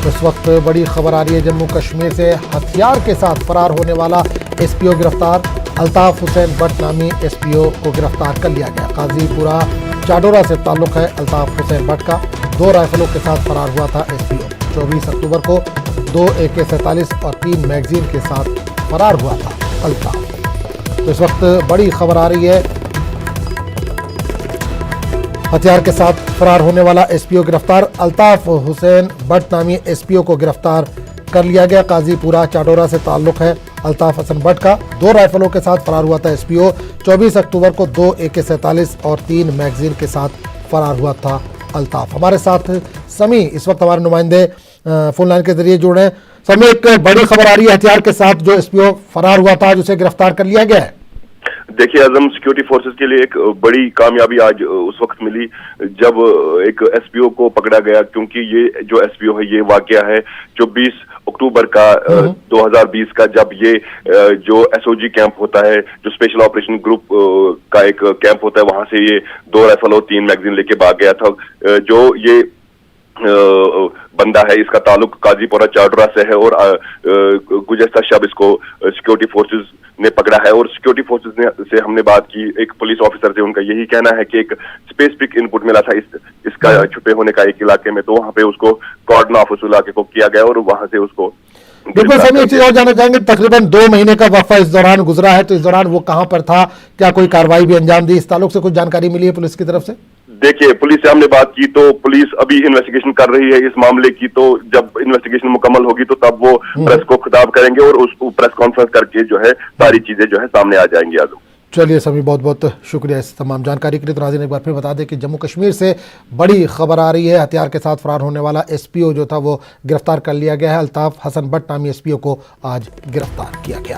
इस वक्त बड़ी खबर आ रही है, जम्मू कश्मीर से हथियार के साथ फरार होने वाला एसपीओ गिरफ्तार। अल्ताफ हुसैन भट्ट नामी एसपीओ को गिरफ्तार कर लिया गया। काजीपुरा चाडोरा से ताल्लुक है अल्ताफ हुसैन भट्ट का। 2 राइफलों के साथ फरार हुआ था एसपीओ। 24 अक्टूबर को 2 AK-47 और 3 मैगजीन के साथ फरार हुआ था अल्ताफ। तो इस वक्त बड़ी खबर आ रही है, हथियार के साथ फरार होने वाला एसपीओ गिरफ्तार। अल्ताफ हुसैन भट्ट नामी एसपीओ को गिरफ्तार कर लिया गया। काजीपुरा चाडोरा से ताल्लुक है अल्ताफ हसन भट्ट का। 2 राइफलों के साथ फरार हुआ था एसपीओ। 24 अक्टूबर को 2 AK-47 और 3 मैगजीन के साथ फरार हुआ था अल्ताफ। हमारे साथ समी इस वक्त हमारे नुमाइंदे फोन लाइन के जरिए जुड़े हैं। समी, एक बड़ी खबर आ रही है, हथियार के साथ जो एसपीओ फरार हुआ था, उसे गिरफ्तार कर लिया गया है। देखिए आजम, सिक्योरिटी फोर्सेस के लिए एक बड़ी कामयाबी आज उस वक्त मिली जब एक एसपीओ को पकड़ा गया, क्योंकि ये जो एसपीओ है ये वाकया है 24 अक्टूबर का 2020 का, जब ये जो एसओजी कैंप होता है, जो स्पेशल ऑपरेशन ग्रुप का एक कैंप होता है, वहां से ये 2 राइफल और 3 मैगजीन लेके भाग गया था। जो ये बंदा है, इसका ताल्लुक काजीपुरा चाडोरा से है और गुज़श्ता शब इसको सिक्योरिटी फोर्सेस ने पकड़ा है। और सिक्योरिटी फोर्सेस से हमने बात की, एक पुलिस ऑफिसर से, उनका यही कहना है कि एक स्पेसिफिक इनपुट मिला था इसका छुपे होने का एक इलाके में, तो वहां पे उसको कॉर्डन ऑफ उस इलाके को किया गया और वहां से उसको बिल्कुल। सभी एक चीज और जानना चाहेंगे, तकरीबन 2 महीने का वक्फा इस दौरान गुजरा है, तो इस दौरान वो कहां पर था, क्या कोई कार्रवाई भी अंजाम दी, इस ताल्लुक से कुछ जानकारी मिली है पुलिस की तरफ से? देखिए, पुलिस से हमने बात की तो पुलिस अभी इन्वेस्टिगेशन कर रही है इस मामले की, तो जब इन्वेस्टिगेशन मुकम्मल होगी तो तब वो प्रेस को खिताब करेंगे और उसको प्रेस कॉन्फ्रेंस करके जो है सारी चीजें जो है सामने आ जाएंगी। आजम, चलिए सभी, बहुत बहुत शुक्रिया इस तमाम जानकारी के लिए। तो नाज़रीन, एक बार फिर बता दें कि जम्मू कश्मीर से बड़ी खबर आ रही है, हथियार के साथ फरार होने वाला एसपीओ जो था वो गिरफ्तार कर लिया गया है। अल्ताफ हसन भट्ट नामी एसपीओ को आज गिरफ्तार किया गया।